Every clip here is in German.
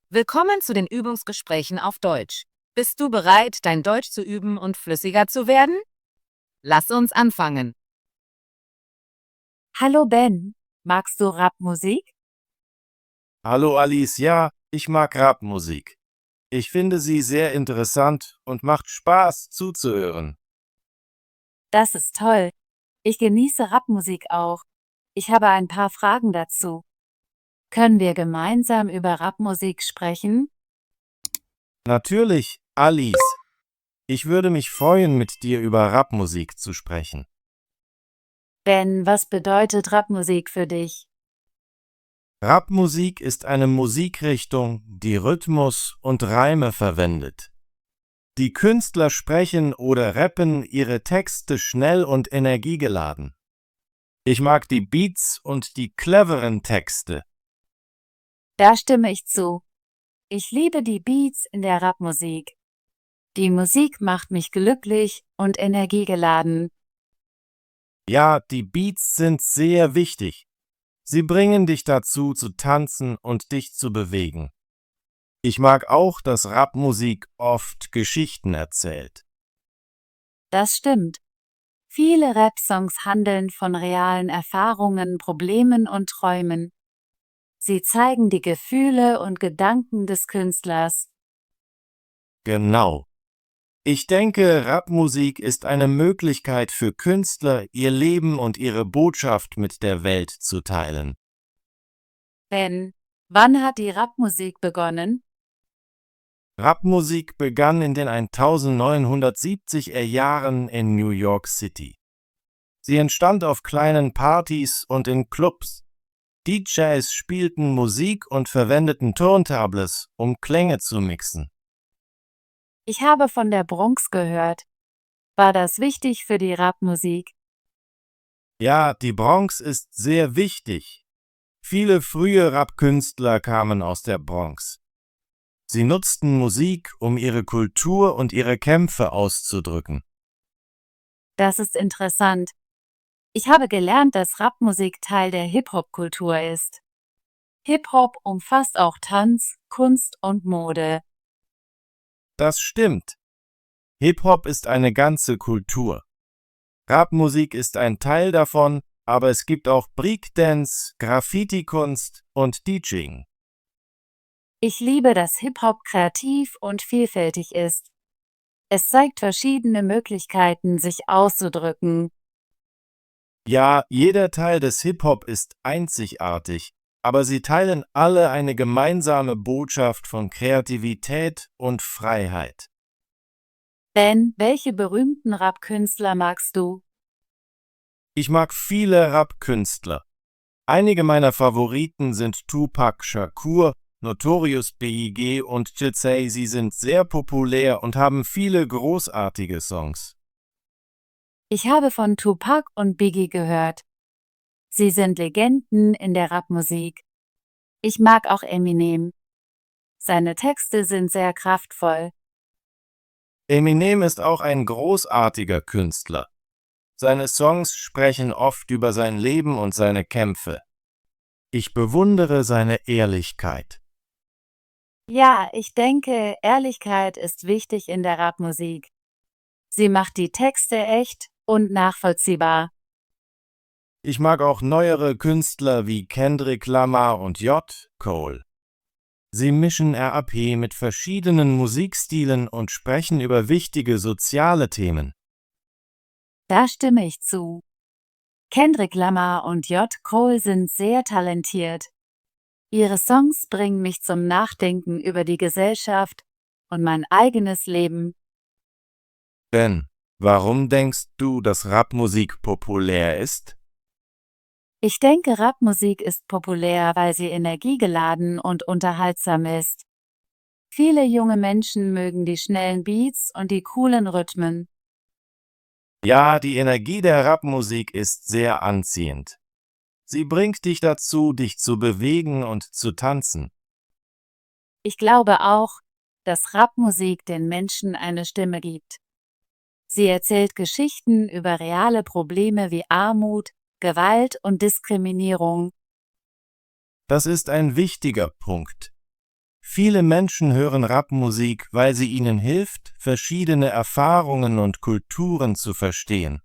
Willkommen zu den Übungsgesprächen auf Deutsch. Bist du bereit, dein Deutsch zu üben und flüssiger zu werden? Lass uns anfangen. Hallo Ben, magst du Rapmusik? Hallo Alice, ja, ich mag Rapmusik. Ich finde sie sehr interessant und macht Spaß zuzuhören. Das ist toll. Ich genieße Rapmusik auch. Ich habe ein paar Fragen dazu. Können wir gemeinsam über Rapmusik sprechen? Natürlich, Alice. Ich würde mich freuen, mit dir über Rapmusik zu sprechen. Ben, was bedeutet Rapmusik für dich? Rapmusik ist eine Musikrichtung, die Rhythmus und Reime verwendet. Die Künstler sprechen oder rappen ihre Texte schnell und energiegeladen. Ich mag die Beats und die cleveren Texte. Da stimme ich zu. Ich liebe die Beats in der Rapmusik. Die Musik macht mich glücklich und energiegeladen. Ja, die Beats sind sehr wichtig. Sie bringen dich dazu, zu tanzen und dich zu bewegen. Ich mag auch, dass Rapmusik oft Geschichten erzählt. Das stimmt. Viele Rap-Songs handeln von realen Erfahrungen, Problemen und Träumen. Sie zeigen die Gefühle und Gedanken des Künstlers. Genau. Ich denke, Rapmusik ist eine Möglichkeit für Künstler, ihr Leben und ihre Botschaft mit der Welt zu teilen. Ben, wann hat die Rapmusik begonnen? Rapmusik begann in den 1970er Jahren in New York City. Sie entstand auf kleinen Partys und in Clubs. DJs spielten Musik und verwendeten Turntables, um Klänge zu mixen. Ich habe von der Bronx gehört. War das wichtig für die Rapmusik? Ja, die Bronx ist sehr wichtig. Viele frühe Rap-Künstler kamen aus der Bronx. Sie nutzten Musik, um ihre Kultur und ihre Kämpfe auszudrücken. Das ist interessant. Ich habe gelernt, dass Rapmusik Teil der Hip-Hop-Kultur ist. Hip-Hop umfasst auch Tanz, Kunst und Mode. Das stimmt. Hip-Hop ist eine ganze Kultur. Rapmusik ist ein Teil davon, aber es gibt auch Breakdance, Graffiti-Kunst und DJing. Ich liebe, dass Hip-Hop kreativ und vielfältig ist. Es zeigt verschiedene Möglichkeiten, sich auszudrücken. Ja, jeder Teil des Hip-Hop ist einzigartig, aber sie teilen alle eine gemeinsame Botschaft von Kreativität und Freiheit. Ben, welche berühmten Rap-Künstler magst du? Ich mag viele Rap-Künstler. Einige meiner Favoriten sind Tupac Shakur, Notorious B.I.G. und Jay-Z. Sie sind sehr populär und haben viele großartige Songs. Ich habe von Tupac und Biggie gehört. Sie sind Legenden in der Rapmusik. Ich mag auch Eminem. Seine Texte sind sehr kraftvoll. Eminem ist auch ein großartiger Künstler. Seine Songs sprechen oft über sein Leben und seine Kämpfe. Ich bewundere seine Ehrlichkeit. Ja, ich denke, Ehrlichkeit ist wichtig in der Rapmusik. Sie macht die Texte echt und nachvollziehbar. Ich mag auch neuere Künstler wie Kendrick Lamar und J. Cole. Sie mischen RAP mit verschiedenen Musikstilen und sprechen über wichtige soziale Themen. Da stimme ich zu. Kendrick Lamar und J. Cole sind sehr talentiert. Ihre Songs bringen mich zum Nachdenken über die Gesellschaft und mein eigenes Leben. Ben, warum denkst du, dass Rapmusik populär ist? Ich denke, Rapmusik ist populär, weil sie energiegeladen und unterhaltsam ist. Viele junge Menschen mögen die schnellen Beats und die coolen Rhythmen. Ja, die Energie der Rapmusik ist sehr anziehend. Sie bringt dich dazu, dich zu bewegen und zu tanzen. Ich glaube auch, dass Rapmusik den Menschen eine Stimme gibt. Sie erzählt Geschichten über reale Probleme wie Armut, Gewalt und Diskriminierung. Das ist ein wichtiger Punkt. Viele Menschen hören Rapmusik, weil sie ihnen hilft, verschiedene Erfahrungen und Kulturen zu verstehen.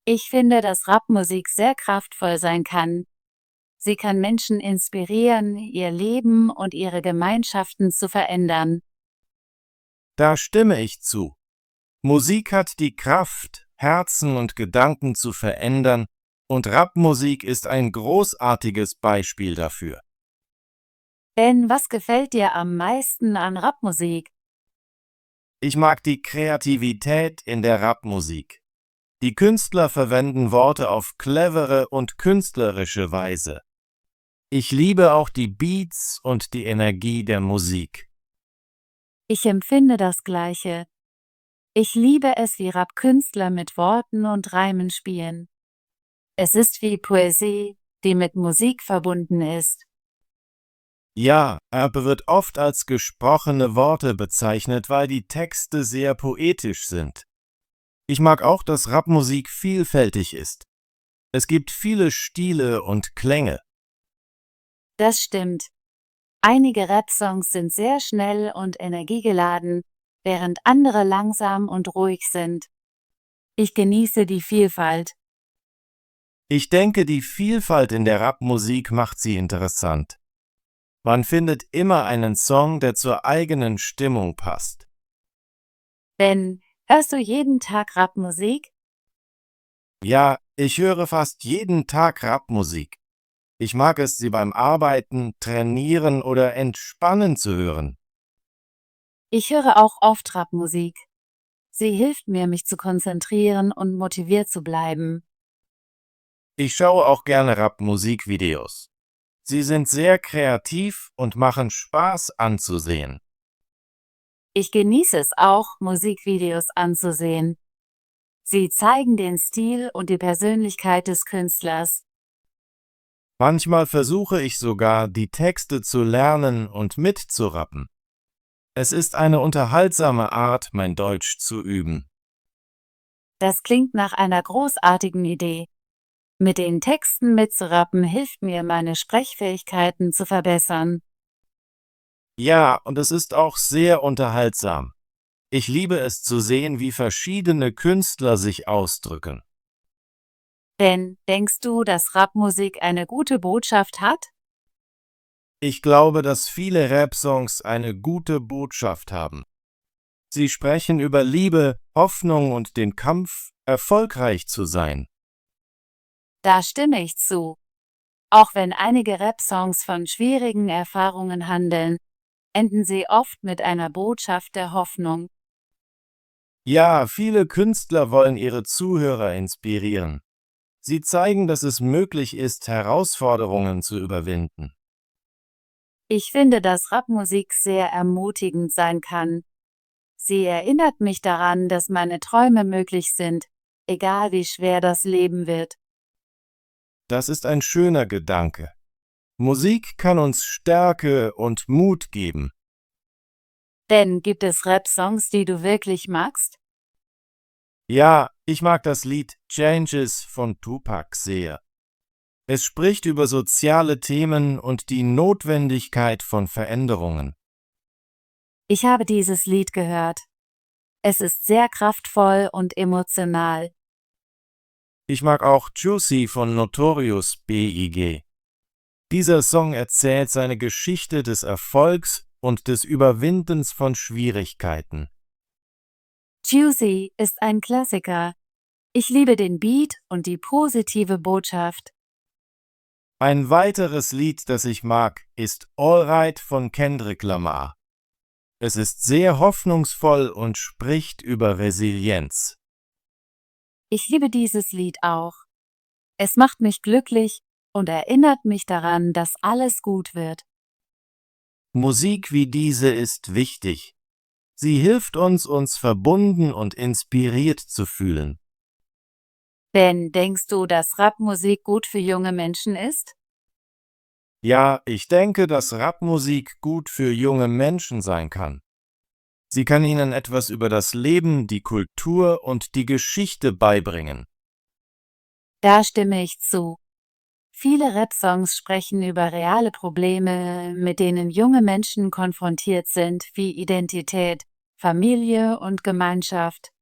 Ich finde, dass Rapmusik sehr kraftvoll sein kann. Sie kann Menschen inspirieren, ihr Leben und ihre Gemeinschaften zu verändern. Da stimme ich zu. Musik hat die Kraft, Herzen und Gedanken zu verändern, und Rapmusik ist ein großartiges Beispiel dafür. Ben, was gefällt dir am meisten an Rapmusik? Ich mag die Kreativität in der Rapmusik. Die Künstler verwenden Worte auf clevere und künstlerische Weise. Ich liebe auch die Beats und die Energie der Musik. Ich empfinde das Gleiche. Ich liebe es, wie Rap-Künstler mit Worten und Reimen spielen. Es ist wie Poesie, die mit Musik verbunden ist. Ja, Rap wird oft als gesprochene Worte bezeichnet, weil die Texte sehr poetisch sind. Ich mag auch, dass Rapmusik vielfältig ist. Es gibt viele Stile und Klänge. Das stimmt. Einige Rap-Songs sind sehr schnell und energiegeladen, während andere langsam und ruhig sind. Ich genieße die Vielfalt. Ich denke, die Vielfalt in der Rapmusik macht sie interessant. Man findet immer einen Song, der zur eigenen Stimmung passt. Ben, hörst du jeden Tag Rapmusik? Ja, ich höre fast jeden Tag Rapmusik. Ich mag es, sie beim Arbeiten, Trainieren oder Entspannen zu hören. Ich höre auch oft Rapmusik. Sie hilft mir, mich zu konzentrieren und motiviert zu bleiben. Ich schaue auch gerne Rap-Musikvideos. Sie sind sehr kreativ und machen Spaß anzusehen. Ich genieße es auch, Musikvideos anzusehen. Sie zeigen den Stil und die Persönlichkeit des Künstlers. Manchmal versuche ich sogar, die Texte zu lernen und mitzurappen. Es ist eine unterhaltsame Art, mein Deutsch zu üben. Das klingt nach einer großartigen Idee. Mit den Texten mitzurappen hilft mir, meine Sprechfähigkeiten zu verbessern. Ja, und es ist auch sehr unterhaltsam. Ich liebe es zu sehen, wie verschiedene Künstler sich ausdrücken. Denn denkst du, dass Rapmusik eine gute Botschaft hat? Ich glaube, dass viele Rap-Songs eine gute Botschaft haben. Sie sprechen über Liebe, Hoffnung und den Kampf, erfolgreich zu sein. Da stimme ich zu. Auch wenn einige Rap-Songs von schwierigen Erfahrungen handeln, enden sie oft mit einer Botschaft der Hoffnung. Ja, viele Künstler wollen ihre Zuhörer inspirieren. Sie zeigen, dass es möglich ist, Herausforderungen zu überwinden. Ich finde, dass Rapmusik sehr ermutigend sein kann. Sie erinnert mich daran, dass meine Träume möglich sind, egal wie schwer das Leben wird. Das ist ein schöner Gedanke. Musik kann uns Stärke und Mut geben. Denn gibt es Rap-Songs, die du wirklich magst? Ja, ich mag das Lied Changes von Tupac sehr. Es spricht über soziale Themen und die Notwendigkeit von Veränderungen. Ich habe dieses Lied gehört. Es ist sehr kraftvoll und emotional. Ich mag auch Juicy von Notorious B.I.G. Dieser Song erzählt seine Geschichte des Erfolgs und des Überwindens von Schwierigkeiten. Juicy ist ein Klassiker. Ich liebe den Beat und die positive Botschaft. Ein weiteres Lied, das ich mag, ist Alright von Kendrick Lamar. Es ist sehr hoffnungsvoll und spricht über Resilienz. Ich liebe dieses Lied auch. Es macht mich glücklich und erinnert mich daran, dass alles gut wird. Musik wie diese ist wichtig. Sie hilft uns, uns verbunden und inspiriert zu fühlen. Denn denkst du, dass Rapmusik gut für junge Menschen ist? Ja, ich denke, dass Rapmusik gut für junge Menschen sein kann. Sie kann ihnen etwas über das Leben, die Kultur und die Geschichte beibringen. Da stimme ich zu. Viele Rap-Songs sprechen über reale Probleme, mit denen junge Menschen konfrontiert sind, wie Identität, Familie und Gemeinschaft.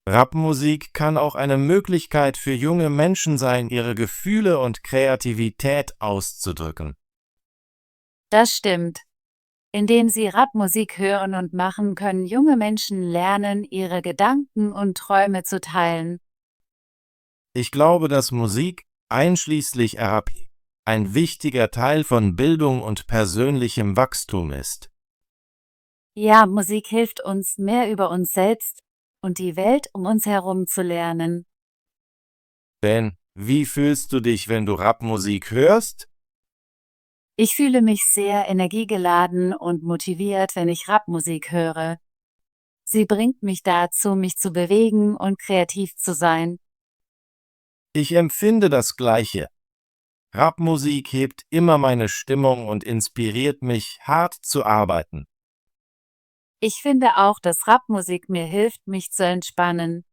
Rapmusik kann auch eine Möglichkeit für junge Menschen sein, ihre Gefühle und Kreativität auszudrücken. Das stimmt. Indem sie Rapmusik hören und machen, können junge Menschen lernen, ihre Gedanken und Träume zu teilen. Ich glaube, dass Musik, einschließlich Rap, ein wichtiger Teil von Bildung und persönlichem Wachstum ist. Ja, Musik hilft uns, mehr über uns selbst und die Welt um uns herum zu lernen. Ben, wie fühlst du dich, wenn du Rapmusik hörst? Ich fühle mich sehr energiegeladen und motiviert, wenn ich Rapmusik höre. Sie bringt mich dazu, mich zu bewegen und kreativ zu sein. Ich empfinde das Gleiche. Rapmusik hebt immer meine Stimmung und inspiriert mich, hart zu arbeiten. Ich finde auch, dass Rapmusik mir hilft, mich zu entspannen.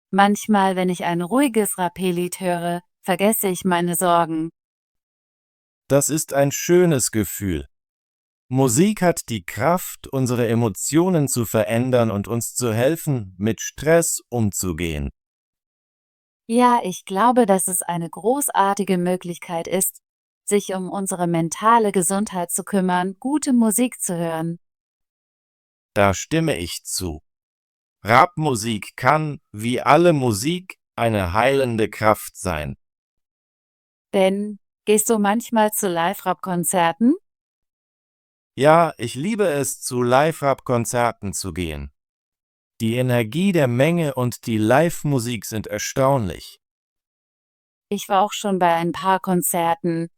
Manchmal, wenn ich ein ruhiges Rap-Lied höre, vergesse ich meine Sorgen. Das ist ein schönes Gefühl. Musik hat die Kraft, unsere Emotionen zu verändern und uns zu helfen, mit Stress umzugehen. Ja, ich glaube, dass es eine großartige Möglichkeit ist, sich um unsere mentale Gesundheit zu kümmern, gute Musik zu hören. Da stimme ich zu. Rapmusik kann, wie alle Musik, eine heilende Kraft sein. Ben, gehst du manchmal zu Live-Rap-Konzerten? Ja, ich liebe es, zu Live-Rap-Konzerten zu gehen. Die Energie der Menge und die Live-Musik sind erstaunlich. Ich war auch schon bei ein paar Konzerten.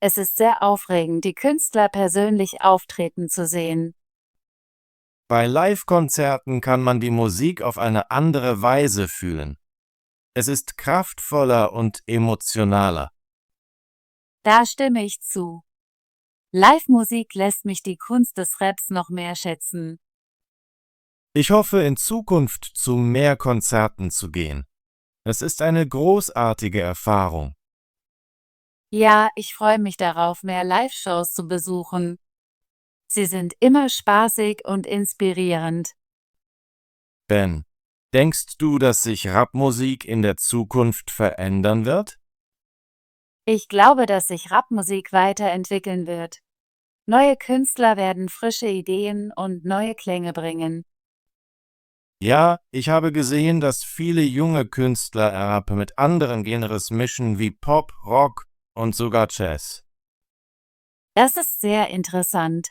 Es ist sehr aufregend, die Künstler persönlich auftreten zu sehen. Bei Live-Konzerten kann man die Musik auf eine andere Weise fühlen. Es ist kraftvoller und emotionaler. Da stimme ich zu. Live-Musik lässt mich die Kunst des Raps noch mehr schätzen. Ich hoffe, in Zukunft zu mehr Konzerten zu gehen. Es ist eine großartige Erfahrung. Ja, ich freue mich darauf, mehr Live-Shows zu besuchen. Sie sind immer spaßig und inspirierend. Ben, denkst du, dass sich Rapmusik in der Zukunft verändern wird? Ich glaube, dass sich Rapmusik weiterentwickeln wird. Neue Künstler werden frische Ideen und neue Klänge bringen. Ja, ich habe gesehen, dass viele junge Künstler Rap mit anderen Genres mischen wie Pop, Rock und sogar Jazz. Das ist sehr interessant.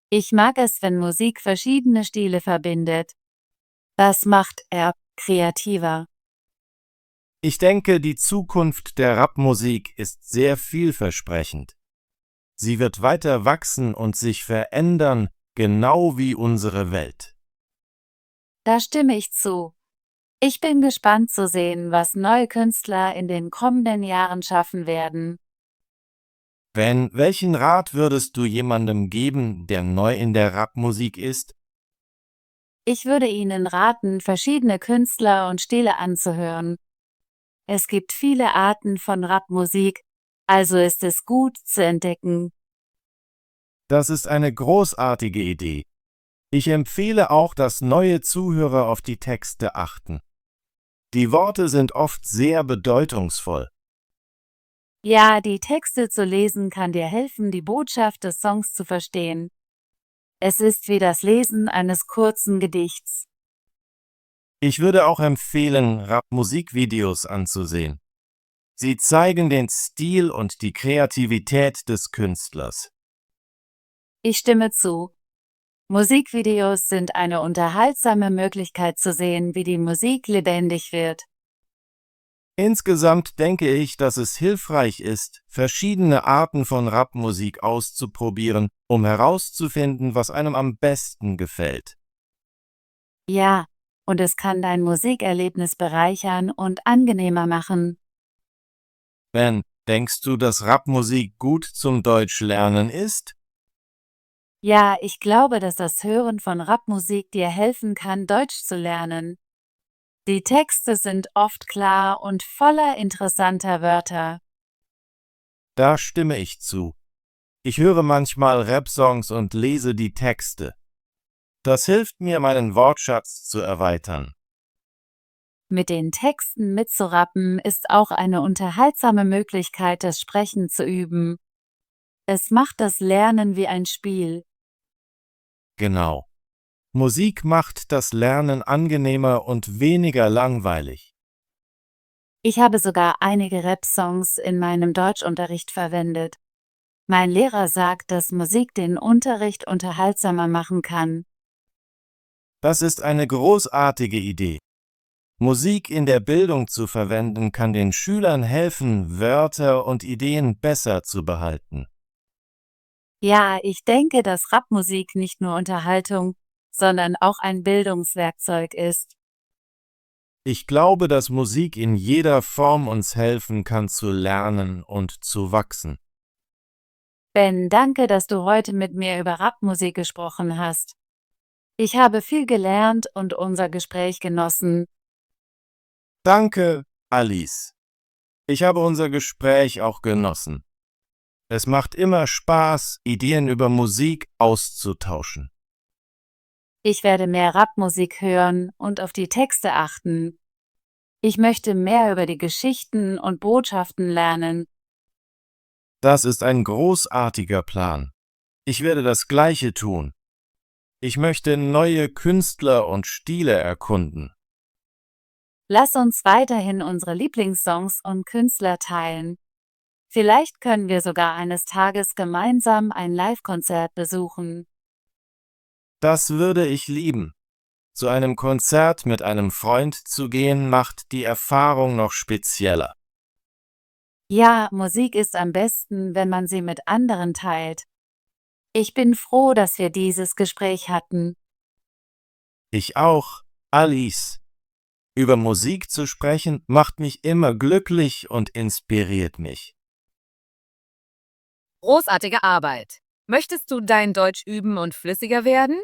Ich mag es, wenn Musik verschiedene Stile verbindet. Das macht Rap kreativer. Ich denke, die Zukunft der Rapmusik ist sehr vielversprechend. Sie wird weiter wachsen und sich verändern, genau wie unsere Welt. Da stimme ich zu. Ich bin gespannt zu sehen, was neue Künstler in den kommenden Jahren schaffen werden. Ben, welchen Rat würdest du jemandem geben, der neu in der Rapmusik ist? Ich würde Ihnen raten, verschiedene Künstler und Stile anzuhören. Es gibt viele Arten von Rapmusik, also ist es gut zu entdecken. Das ist eine großartige Idee. Ich empfehle auch, dass neue Zuhörer auf die Texte achten. Die Worte sind oft sehr bedeutungsvoll. Ja, die Texte zu lesen kann dir helfen, die Botschaft des Songs zu verstehen. Es ist wie das Lesen eines kurzen Gedichts. Ich würde auch empfehlen, Rap-Musikvideos anzusehen. Sie zeigen den Stil und die Kreativität des Künstlers. Ich stimme zu. Musikvideos sind eine unterhaltsame Möglichkeit zu sehen, wie die Musik lebendig wird. Insgesamt denke ich, dass es hilfreich ist, verschiedene Arten von Rapmusik auszuprobieren, um herauszufinden, was einem am besten gefällt. Ja, und es kann dein Musikerlebnis bereichern und angenehmer machen. Ben, denkst du, dass Rapmusik gut zum Deutschlernen ist? Ja, ich glaube, dass das Hören von Rapmusik dir helfen kann, Deutsch zu lernen. Die Texte sind oft klar und voller interessanter Wörter. Da stimme ich zu. Ich höre manchmal Rap-Songs und lese die Texte. Das hilft mir, meinen Wortschatz zu erweitern. Mit den Texten mitzurappen ist auch eine unterhaltsame Möglichkeit, das Sprechen zu üben. Es macht das Lernen wie ein Spiel. Genau. Musik macht das Lernen angenehmer und weniger langweilig. Ich habe sogar einige Rap-Songs in meinem Deutschunterricht verwendet. Mein Lehrer sagt, dass Musik den Unterricht unterhaltsamer machen kann. Das ist eine großartige Idee. Musik in der Bildung zu verwenden kann den Schülern helfen, Wörter und Ideen besser zu behalten. Ja, ich denke, dass Rapmusik nicht nur Unterhaltung, sondern auch ein Bildungswerkzeug ist. Ich glaube, dass Musik in jeder Form uns helfen kann zu lernen und zu wachsen. Ben, danke, dass du heute mit mir über Rapmusik gesprochen hast. Ich habe viel gelernt und unser Gespräch genossen. Danke, Alice. Ich habe unser Gespräch auch genossen. Es macht immer Spaß, Ideen über Musik auszutauschen. Ich werde mehr Rapmusik hören und auf die Texte achten. Ich möchte mehr über die Geschichten und Botschaften lernen. Das ist ein großartiger Plan. Ich werde das Gleiche tun. Ich möchte neue Künstler und Stile erkunden. Lass uns weiterhin unsere Lieblingssongs und Künstler teilen. Vielleicht können wir sogar eines Tages gemeinsam ein Live-Konzert besuchen. Das würde ich lieben. Zu einem Konzert mit einem Freund zu gehen, macht die Erfahrung noch spezieller. Ja, Musik ist am besten, wenn man sie mit anderen teilt. Ich bin froh, dass wir dieses Gespräch hatten. Ich auch, Alice. Über Musik zu sprechen macht mich immer glücklich und inspiriert mich. Großartige Arbeit. Möchtest du dein Deutsch üben und flüssiger werden?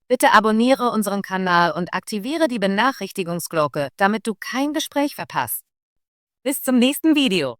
Bitte abonniere unseren Kanal und aktiviere die Benachrichtigungsglocke, damit du kein Gespräch verpasst. Bis zum nächsten Video.